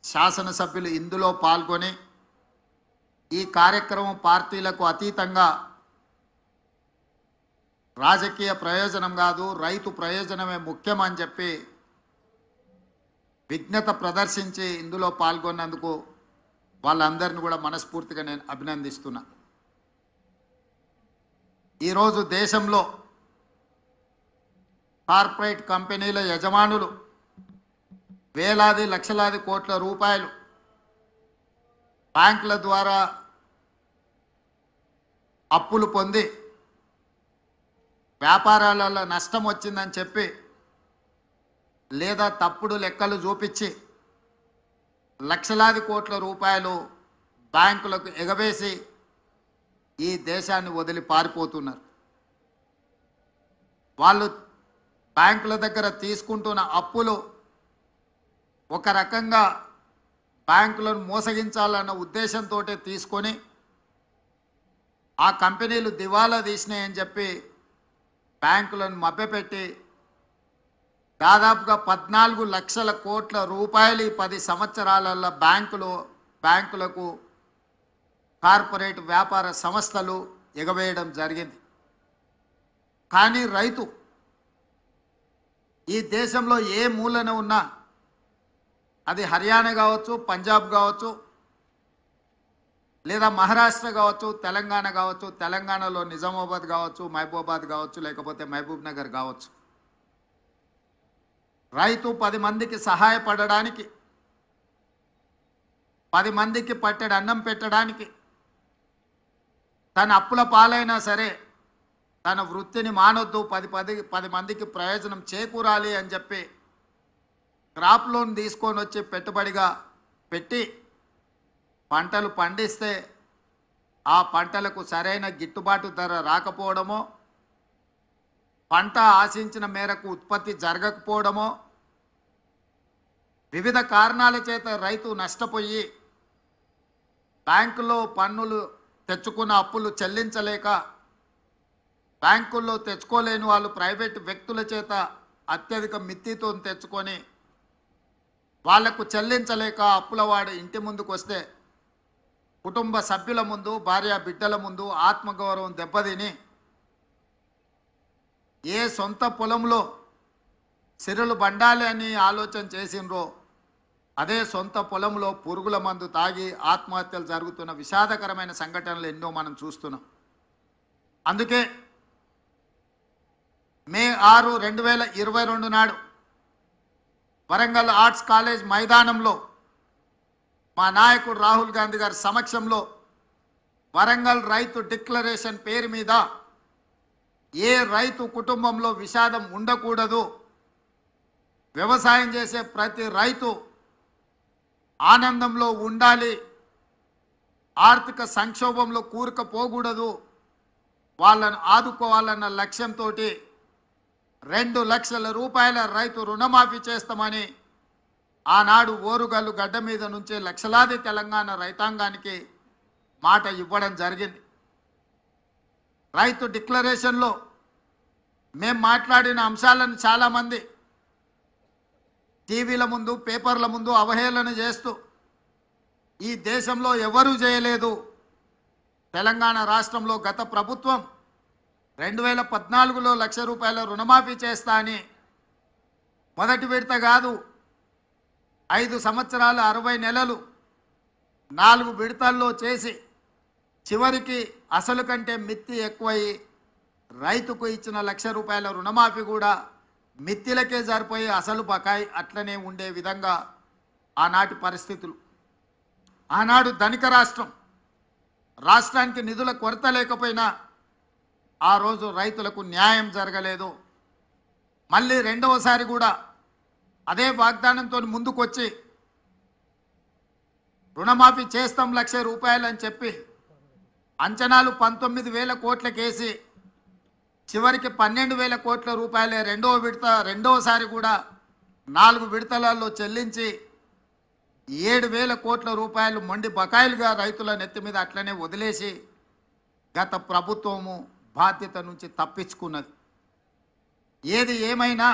శాసనసభ్యులు ఇందులో పాల్గొని ఈ కార్యక్రమం పార్టీలకు అతీతంగా రాజకీయ ప్రయోజనం కాదు, రైతు ప్రయోజనమే ముఖ్యమని చెప్పి విజ్ఞత ప్రదర్శించి ఇందులో పాల్గొన్నందుకు వాళ్ళందరిని కూడా మనస్ఫూర్తిగా నేను అభినందిస్తున్నా. ఈరోజు దేశంలో కార్పొరేట్ కంపెనీల యజమానులు వేలాది లక్షలాది కోట్ల రూపాయలు బ్యాంకుల ద్వారా అప్పులు పొంది వ్యాపారాలలో నష్టం వచ్చిందని చెప్పి లేదా తప్పుడు లెక్కలు చూపించి లక్షలాది కోట్ల రూపాయలు బ్యాంకులకు ఎగవేసి ఈ దేశాన్ని వదిలి పారిపోతున్నారు. వాళ్ళు బ్యాంకుల దగ్గర తీసుకుంటున్న అప్పులు ఒక రకంగా బ్యాంకులను మోసగించాలన్న ఉద్దేశంతో తీసుకొని ఆ కంపెనీలు దివాలా తీసినాయని చెప్పి బ్యాంకులను మభ్యపెట్టి దాదాపుగా 14 లక్షల కోట్ల రూపాయలు 10 సంవత్సరాలలో బ్యాంకులకు కార్పొరేట్ వ్యాపార సంస్థలు ఎగవేయడం జరిగింది. కానీ రైతు ఈ దేశంలో ఏ మూలన ఉన్నా, అది హర్యానా కావచ్చు, పంజాబ్ కావచ్చు, లేదా మహారాష్ట్ర కావచ్చు, తెలంగాణ కావచ్చు, తెలంగాణలో నిజామాబాద్ కావచ్చు, మహబూబాబాద్ కావచ్చు, లేకపోతే మహబూబ్ నగర్ కావచ్చు, రైతు 10 మందికి సహాయపడడానికి, 10 మందికి పట్టెడు అన్నం పెట్టడానికి, తన అప్పుల పాలైనా సరే తన వృత్తిని మానొద్దు, 10 మందికి ప్రయోజనం చేకూరాలి అని చెప్పి క్రాప్ లోన్ తీసుకొని వచ్చి పెట్టుబడిగా పెట్టి పంటలు పండిస్తే ఆ పంటలకు సరైన గిట్టుబాటు ధర రాకపోవడమో, పంట ఆశించిన మేరకు ఉత్పత్తి జరగకపోవడమో, వివిధ కారణాల చేత రైతు నష్టపోయి బ్యాంకులో పన్నులు తెచ్చుకున్న అప్పులు చెల్లించలేక, బ్యాంకుల్లో తెచ్చుకోలేని వాళ్ళు ప్రైవేటు వ్యక్తుల చేత అత్యధిక మిత్తితో తెచ్చుకొని వాళ్లకు చెల్లించలేక అప్పులవాడు ఇంటి ముందుకు వస్తే కుటుంబ సభ్యుల ముందు, భార్య బిడ్డల ముందు ఆత్మగౌరవం దెబ్బతిని ఏ సొంత పొలంలో సిరులు బండాలి అని ఆలోచన చేసినరో అదే సొంత పొలంలో పురుగుల మందు తాగి ఆత్మహత్యలు జరుగుతున్న విషాదకరమైన సంఘటనలు ఎన్నో మనం చూస్తున్నాం. అందుకే మే 6, 2022 నాడు వరంగల్ ఆర్ట్స్ కాలేజ్ మైదానంలో మా నాయకుడు రాహుల్ గాంధీ గారి సమక్షంలో వరంగల్ రైతు డిక్లరేషన్ పేరు మీద ఏ రైతు కుటుంబంలో విషాదం ఉండకూడదు, వ్యవసాయం చేసే ప్రతి రైతు ఆనందంలో ఉండాలి, ఆర్థిక సంక్షోభంలో కూరుకుపోకూడదు, వాళ్ళను ఆదుకోవాలన్న లక్ష్యంతో 2 లక్షల రూపాయల రైతు రుణమాఫీ చేస్తామని ఆనాడు ఓరుగల్లు గడ్డ మీద నుంచే లక్షలాది తెలంగాణ రైతాంగానికి మాట ఇవ్వడం జరిగింది. రైతు డిక్లరేషన్లో మేము మాట్లాడిన అంశాలను చాలామంది టీవీల ముందు, పేపర్ల ముందు అవహేళన చేస్తూ ఈ దేశంలో ఎవరూ చేయలేదు, తెలంగాణ రాష్ట్రంలో గత ప్రభుత్వం 2014లో 1 లక్ష రూపాయల రుణమాఫీ చేస్తా అని మొదటి విడత కాదు, 5 సంవత్సరాలు 60 నెలలు 4 విడతల్లో చేసి చివరికి అసలు కంటే మిత్తి ఎక్కువయి రైతుకు ఇచ్చిన 1 లక్ష రూపాయల రుణమాఫీ కూడా మిత్తిలకే సరిపోయి అసలు బకాయి అట్లనే ఉండే విధంగా ఆనాటి పరిస్థితులు. ఆనాడు ధనిక రాష్ట్రానికి నిధుల కొరత లేకపోయినా ఆ రోజు రైతులకు న్యాయం జరగలేదు. మళ్ళీ రెండవసారి కూడా అదే వాగ్దానంతో ముందుకొచ్చి రుణమాఫీ చేస్తాం 1 లక్ష రూపాయలు అని చెప్పి అంచనాలు 19,000 కోట్లకేసి చివరికి 12,000 కోట్ల రూపాయలే రెండవసారి కూడా 4 విడతలలో చెల్లించి 7,000 కోట్ల రూపాయలు మొండి బకాయిలుగా రైతుల నెత్తి మీద అట్లనే వదిలేసి గత ప్రభుత్వము బాధ్యత నుంచి తప్పించుకున్నది. ఏది ఏమైనా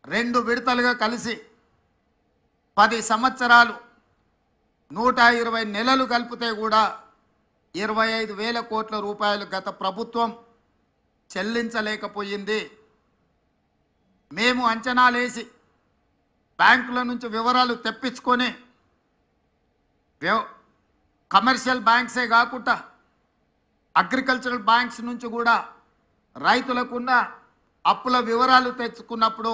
2 విడతలుగా కలిసి 10 సంవత్సరాలు 120 నెలలు కలిపితే కూడా 25,000 కోట్ల రూపాయలు గత ప్రభుత్వం చెల్లించలేకపోయింది. మేము అంచనాలేసి బ్యాంకుల నుంచి వివరాలు తెప్పించుకొని కమర్షియల్ బ్యాంక్సే కాకుండా అగ్రికల్చరల్ బ్యాంక్స్ నుంచి కూడా రైతులకున్న అప్పుల వివరాలు తెచ్చుకున్నప్పుడు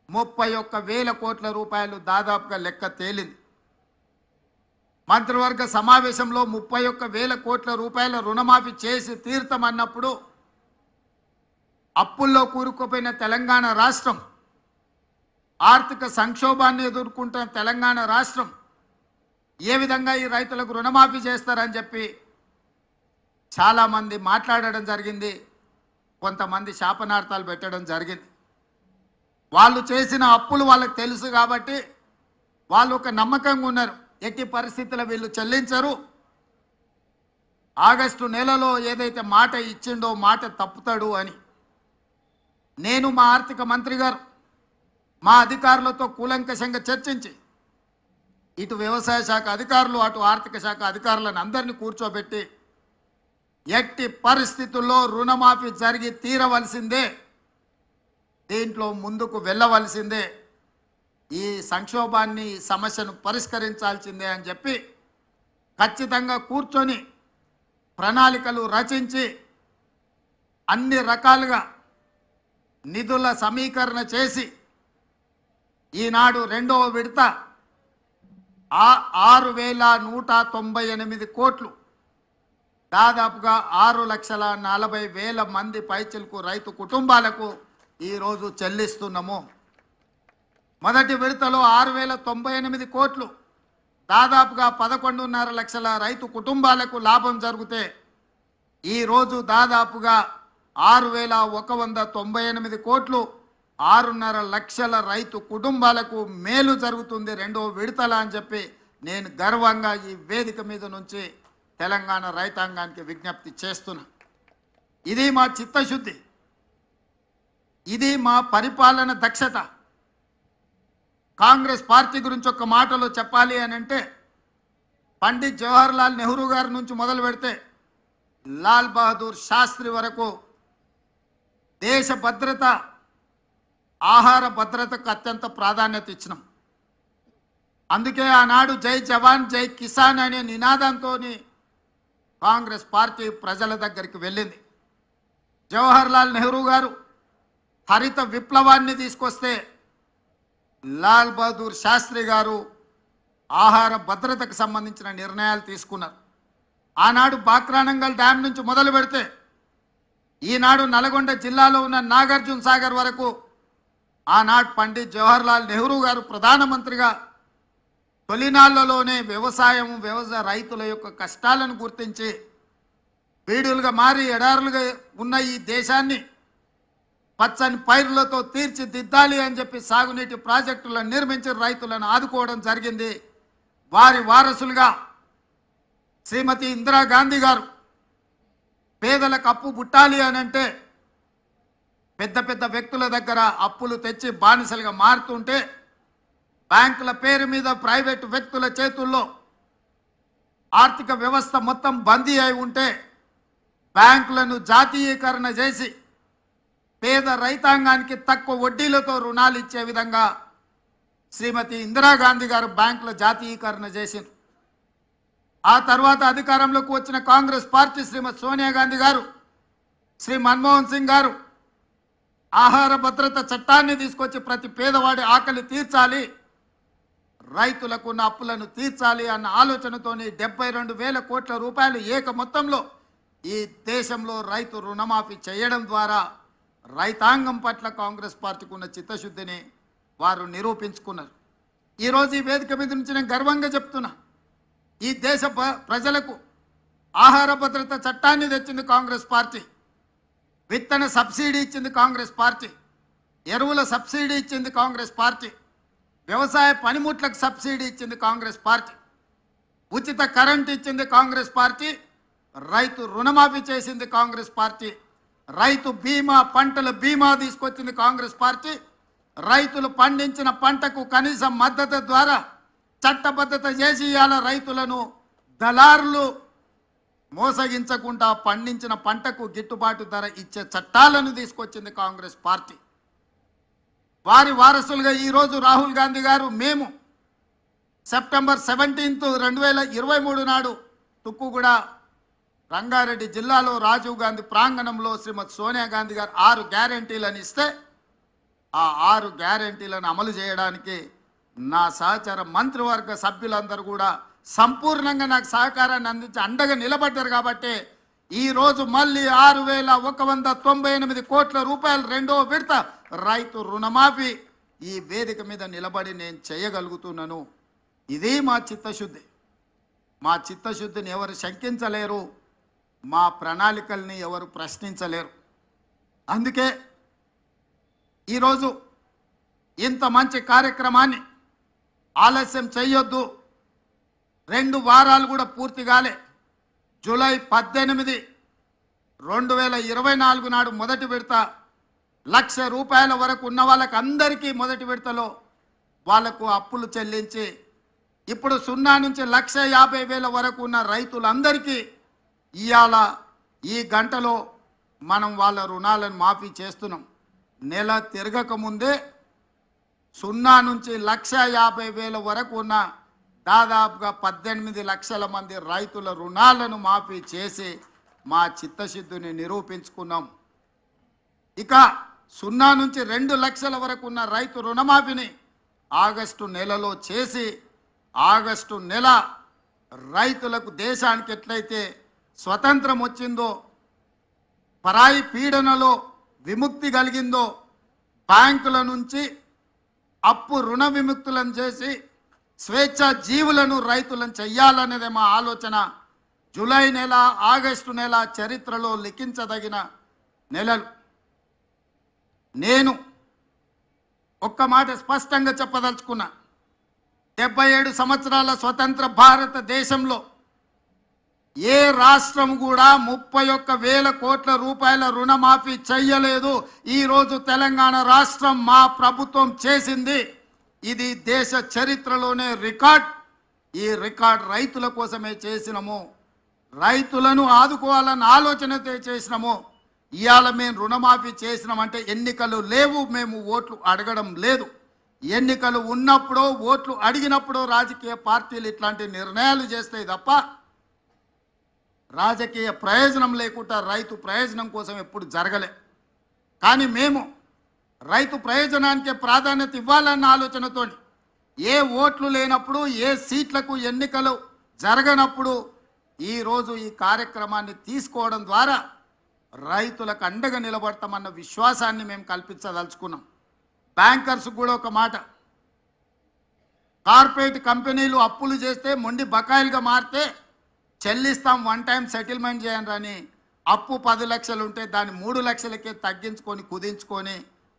31,000 కోట్ల రూపాయలు దాదాపుగా లెక్క తేలింది. మంత్రివర్గ సమావేశంలో 31,000 కోట్ల రూపాయల రుణమాఫీ చేసి తీర్తామన్నప్పుడు అప్పుల్లో కూరుకుపోయిన తెలంగాణ రాష్ట్రం, ఆర్థిక సంక్షోభాన్ని ఎదుర్కొంటున్న తెలంగాణ రాష్ట్రం ఏ విధంగా ఈ రైతులకు రుణమాఫీ చేస్తారని చెప్పి చాలామంది మాట్లాడడం జరిగింది. కొంతమంది శాపనార్థాలు పెట్టడం జరిగింది. వాళ్ళు చేసిన అప్పులు వాళ్ళకి తెలుసు కాబట్టి వాళ్ళు ఒక నమ్మకంగా ఉన్నారు, ఎట్టి పరిస్థితుల్లో వీళ్ళు చెల్లించరు, ఆగస్టు నెలలో ఏదైతే మాట ఇచ్చిండో మాట తప్పుతాడు అని. నేను మా ఆర్థిక మంత్రి గారు మా అధికారులతో కూలంకషంగా చర్చించి ఇటు వ్యవసాయ శాఖ అధికారులు అటు ఆర్థిక శాఖ అధికారులను అందరినీ కూర్చోబెట్టి ఎట్టి పరిస్థితుల్లో రుణమాఫీ జరిగి తీరవలసిందే, దీంట్లో ముందుకు వెళ్ళవలసిందే, ఈ సంక్షోభాన్ని సమస్యను పరిష్కరించాల్సిందే అని చెప్పి ఖచ్చితంగా కూర్చొని ప్రణాళికలు రచించి అన్ని రకాలుగా నిధుల సమీకరణ చేసి ఈనాడు రెండవ విడత 6,198 కోట్లు దాదాపుగా 6,40,000 మంది పైచిలకు రైతు కుటుంబాలకు ఈరోజు చెల్లిస్తున్నాము. మొదటి విడతలో 6,098 కోట్లు దాదాపుగా 11.5 లక్షల రైతు కుటుంబాలకు లాభం జరిగితే ఈరోజు దాదాపుగా 6,198 కోట్లు 6.5 లక్షల రైతు కుటుంబాలకు మేలు జరుగుతుంది రెండవ విడతల అని చెప్పి నేను గర్వంగా ఈ వేదిక మీద నుంచి తెలంగాణ రైతాంగానికి విజ్ఞప్తి చేస్తున్నా. ఇది మా చిత్తశుద్ధి, ఇది మా పరిపాలన దక్షత. కాంగ్రెస్ పార్టీ గురించి ఒక మాటలో చెప్పాలి అని అంటే పండిత్ జవహర్లాల్ నెహ్రూ గారి నుంచి మొదలు పెడితే లాల్ బహదూర్ శాస్త్రి వరకు దేశ భద్రత, ఆహార భద్రతకు అత్యంత ప్రాధాన్యత ఇచ్చినాం. అందుకే ఆనాడు జై జవాన్ జై కిసాన్ అనే నినాదంతో కాంగ్రెస్ పార్టీ ప్రజల దగ్గరికి వెళ్ళింది. జవహర్లాల్ నెహ్రూ గారు హరిత విప్లవాన్ని తీసుకొస్తే లాల్ బహదూర్ శాస్త్రి గారు ఆహార భద్రతకు సంబంధించిన నిర్ణయాలు తీసుకున్నారు. ఆనాడు బాక్రానంగల్ డ్యామ్ నుంచి మొదలు పెడితే ఈనాడు నల్గొండ జిల్లాలో ఉన్న నాగార్జున సాగర్ వరకు ఆనాడు పండిత్ జవహర్లాల్ నెహ్రూ గారు ప్రధానమంత్రిగా తొలినాళ్లలోనే వ్యవసాయ రైతుల యొక్క కష్టాలను గుర్తించి బీడులుగా మారి ఎడారులుగా ఉన్న ఈ దేశాన్ని పచ్చని పైరులతో తీర్చిదిద్దాలి అని చెప్పి సాగునీటి ప్రాజెక్టులను నిర్మించి రైతులను ఆదుకోవడం జరిగింది. వారి వారసులుగా శ్రీమతి ఇందిరాగాంధీ గారు పేదలకు అప్పు పుట్టాలి అని అంటే పెద్ద పెద్ద వ్యక్తుల దగ్గర అప్పులు తెచ్చి బానిసలుగా మారుతుంటే బ్యాంకుల పేరు మీద ప్రైవేటు వ్యక్తుల చేతుల్లో ఆర్థిక వ్యవస్థ మొత్తం బందీ అయి ఉంటే బ్యాంకులను జాతీయీకరణ చేసి పేద రైతాంగానికి తక్కువ వడ్డీలతో రుణాలు ఇచ్చే విధంగా శ్రీమతి ఇందిరాగాంధీ గారు బ్యాంకుల జాతీయీకరణ చేసింది. ఆ తర్వాత అధికారంలోకి వచ్చిన కాంగ్రెస్ పార్టీ శ్రీమతి సోనియా గాంధీ గారు, శ్రీ మన్మోహన్ సింగ్ గారు ఆహార భద్రత చట్టాన్ని తీసుకొచ్చి ప్రతి పేదవాడి ఆకలి తీర్చాలి, రైతులకు ఉన్న అప్పులను తీర్చాలి అన్న ఆలోచనతోని 72,000 కోట్ల రూపాయలు ఏక మొత్తంలో ఈ దేశంలో రైతు రుణమాఫీ చేయడం ద్వారా రైతాంగం పట్ల కాంగ్రెస్ పార్టీకి ఉన్న చిత్తశుద్ధిని వారు నిరూపించుకున్నారు. ఈరోజు ఈ వేదిక మీద నుంచి నేను గర్వంగా చెప్తున్నా, ఈ దేశ ప్రజలకు ఆహార భద్రత చట్టాన్ని తెచ్చింది కాంగ్రెస్ పార్టీ, విత్తన సబ్సిడీ ఇచ్చింది కాంగ్రెస్ పార్టీ, ఎరువుల సబ్సిడీ ఇచ్చింది కాంగ్రెస్ పార్టీ, వ్యవసాయ పనిముట్లకు సబ్సిడీ ఇచ్చింది కాంగ్రెస్ పార్టీ, ఉచిత కరెంట్ ఇచ్చింది కాంగ్రెస్ పార్టీ, రైతు రుణమాఫీ చేసింది కాంగ్రెస్ పార్టీ, రైతు బీమా పంటల బీమా తీసుకొచ్చింది కాంగ్రెస్ పార్టీ, రైతులు పండించిన పంటకు కనీస మద్దతు ద్వారా చట్టబద్ధత చేసి ఇవాళ రైతులను దళారులు మోసగించకుండా పండించిన పంటకు గిట్టుబాటు ధర ఇచ్చే చట్టాలను తీసుకొచ్చింది కాంగ్రెస్ పార్టీ. వారి వారసులుగా ఈరోజు రాహుల్ గాంధీ గారు మేము సెప్టెంబర్ 17, 2023 నాడు తుక్కుగూడ రంగారెడ్డి జిల్లాలో రాజీవ్ గాంధీ ప్రాంగణంలో శ్రీమతి సోనియా గాంధీ గారు 6 గ్యారెంటీలను ఇస్తే ఆ 6 గ్యారెంటీలను అమలు చేయడానికి నా సహచర మంత్రివర్గ సభ్యులందరూ కూడా సంపూర్ణంగా నాకు సహకారాన్ని అందించి అండగా నిలబడ్డారు. కాబట్టి ఈరోజు మళ్ళీ 6,198 కోట్ల రూపాయలు రెండో విడత రైతు రుణమాఫీ ఈ వేదిక మీద నిలబడి నేను చేయగలుగుతున్నాను. ఇది మా చిత్తశుద్ధి. మా చిత్తశుద్ధిని ఎవరు శంకించలేరు, మా ప్రణాళికల్ని ఎవరు ప్రశ్నించలేరు. అందుకే ఈరోజు ఇంత మంచి కార్యక్రమాన్ని ఆలస్యం చేయొద్దు. 2 వారాలు కూడా పూర్తి కాలే. జూలై 18, 2024 నాడు మొదటి విడత 1,00,000 రూపాయల వరకు ఉన్న వాళ్ళకి అందరికీ మొదటి విడతలో వాళ్లకు అప్పులు చెల్లించి ఇప్పుడు 0 నుంచి 1,50,000 వరకు ఉన్న రైతులందరికీ ఇవాళ ఈ గంటలో మనం వాళ్ళ రుణాలను మాఫీ చేస్తున్నాం. నెల తిరగక ముందే 0 నుంచి 1,50,000 వరకు ఉన్న దాదాపుగా 18 లక్షల మంది రైతుల రుణాలను మాఫీ చేసి మా చిత్తశుద్ధిని నిరూపించుకున్నాం. ఇక 0 నుంచి 2 లక్షల వరకు ఉన్న రైతు రుణమాఫీని ఆగస్టు నెలలో చేసి ఆగస్టు నెల రైతులకు దేశానికి ఎట్లయితే స్వతంత్రం వచ్చిందో, పరాయి పీడనలో విముక్తి కలిగిందో, బ్యాంకుల నుంచి అప్పు రుణ విముక్తులను చేసి స్వేచ్ఛ జీవులను రైతులను చెయ్యాలనేదే మా ఆలోచన. జూలై నెల, ఆగస్టు నెల చరిత్రలో లిఖించదగిన నెలలు. నేను ఒక్క మాట స్పష్టంగా చెప్పదలుచుకున్నా. 77 సంవత్సరాల స్వతంత్ర భారతదేశంలో ఏ రాష్ట్రం కూడా 31,000 కోట్ల రూపాయల రుణమాఫీ చెయ్యలేదు. ఈరోజు తెలంగాణ రాష్ట్రం మా ప్రభుత్వం చేసింది. ఇది దేశ చరిత్రలోనే రికార్డ్. ఈ రికార్డ్ రైతుల కోసమే చేసినాము, రైతులను ఆదుకోవాలన్న ఆలోచనతో చేసినాము. ఇవాళ మేము రుణమాఫీ చేసినామంటే ఎన్నికలు లేవు, మేము ఓట్లు అడగడం లేదు. ఎన్నికలు ఉన్నప్పుడు ఓట్లు అడిగినప్పుడు రాజకీయ పార్టీలు ఇట్లాంటి నిర్ణయాలు చేస్తాయి తప్ప రాజకీయ ప్రయోజనం లేకుండా రైతు ప్రయోజనం కోసం ఎప్పుడు జరగలే. కానీ మేము రైతు ప్రయోజనానికి ప్రాధాన్యత ఇవ్వాలన్న ఆలోచనతో ఏ ఓట్లు లేనప్పుడు, ఏ సీట్లకు ఎన్నికలు జరగనప్పుడు ఈరోజు ఈ కార్యక్రమాన్ని తీసుకోవడం ద్వారా రైతులకు అండగా నిలబడతామన్న విశ్వాసాన్ని మేము కల్పించదలుచుకున్నాం. బ్యాంకర్స్ కూడా ఒక మాట, కార్పొరేట్ కంపెనీలు అప్పులు చేస్తే మొండి బకాయిలుగా మారితే చెల్లిస్తాం, 1 టైం సెటిల్మెంట్ చేయండి అని అప్పు 10 లక్షలు ఉంటే దాన్ని 3 లక్షలకే తగ్గించుకొని కుదించుకొని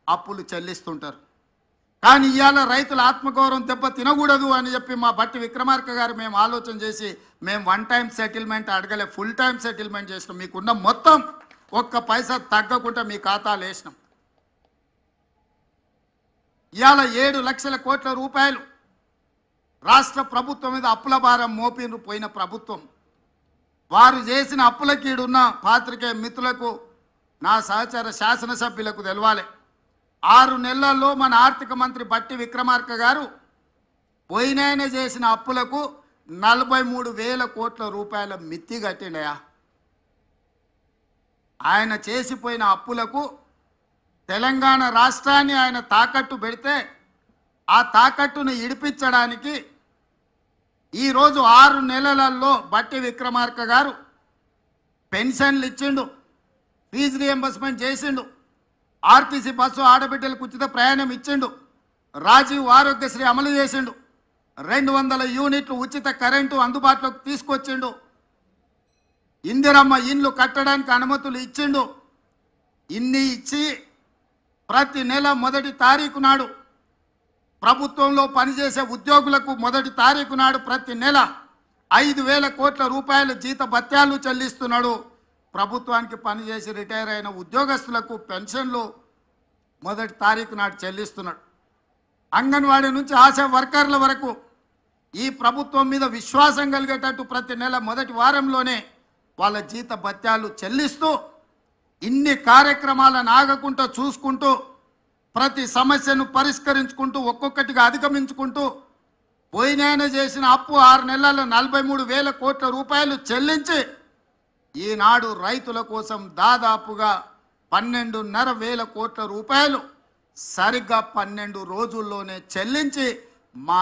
అప్పులు చెల్లిస్తుంటారు. కానీ ఇవాళ రైతుల ఆత్మగౌరవం దెబ్బ తినకూడదు అని చెప్పి మా బట్టి విక్రమార్క గారు మేము ఆలోచన చేసి మేము 1 టైం సెటిల్మెంట్ అడగలే, ఫుల్ టైం సెటిల్మెంట్ చేసినాం. మీకున్న మొత్తం 1 పైసా తగ్గకుండా మీ ఖాతాలు వేసినాం. ఇవాళ 7 లక్షల కోట్ల రూపాయలు రాష్ట్ర ప్రభుత్వం మీద అప్పుల భారం మోపిన పోయిన ప్రభుత్వం. వారు చేసిన అప్పులకి ఈడున్న పాత్రికేయ మిత్రులకు, నా సహచర శాసనసభ్యులకు తెలవాలి. 6 నెలల్లో మన ఆర్థిక మంత్రి బట్టి విక్రమార్క గారు పోయినాయన చేసిన అప్పులకు 43,000 కోట్ల రూపాయల మిత్తి కట్టిండయా. ఆయన చేసిపోయిన అప్పులకు తెలంగాణ రాష్ట్రాన్ని ఆయన తాకట్టు పెడితే ఆ తాకట్టును ఇడిపించడానికి ఈరోజు 6 నెలలలో బట్టి విక్రమార్క గారు పెన్షన్లు ఇచ్చిండు, ఫీజు రియంబర్స్మెంట్ చేసిండు, ఆర్టీసీ బస్సు ఆడబిడ్డలకు ఉచిత ప్రయాణం ఇచ్చిండు, రాజీవ్ ఆరోగ్యశ్రీ అమలు చేసిండు, 200 యూనిట్లు ఉచిత కరెంటు అందుబాటులోకి తీసుకొచ్చిండు, ఇందిరమ్మ ఇండ్లు కట్టడానికి అనుమతులు ఇచ్చిండు. ఇన్ని ఇచ్చి ప్రతి నెల 1వ తారీఖు నాడు ప్రభుత్వంలో పనిచేసే ఉద్యోగులకు 1వ తారీఖు నాడు ప్రతి నెల 5,000 కోట్ల రూపాయల జీత భత్యాలు చెల్లిస్తున్నాడు. ప్రభుత్వానికి పనిచేసి రిటైర్ అయిన ఉద్యోగస్తులకు పెన్షన్లు 1వ తారీఖు నాడు చెల్లిస్తున్నాడు. అంగన్వాడీ నుంచి ఆశా వర్కర్ల వరకు ఈ ప్రభుత్వం మీద విశ్వాసం కలిగేటట్టు ప్రతి నెల మొదటి వారంలోనే వాళ్ళ జీత భత్యాలు చెల్లిస్తూ ఇన్ని కార్యక్రమాలను ఆగకుండా చూసుకుంటూ ప్రతి సమస్యను పరిష్కరించుకుంటూ ఒక్కొక్కటిగా అధిగమించుకుంటూ పోయినాయన చేసిన అప్పు 6 నెలల్లో 43,000 కోట్ల రూపాయలు చెల్లించి ఈనాడు రైతుల కోసం దాదాపుగా 12,500 కోట్ల రూపాయలు సరిగ్గా 12 రోజుల్లోనే చెల్లించి మా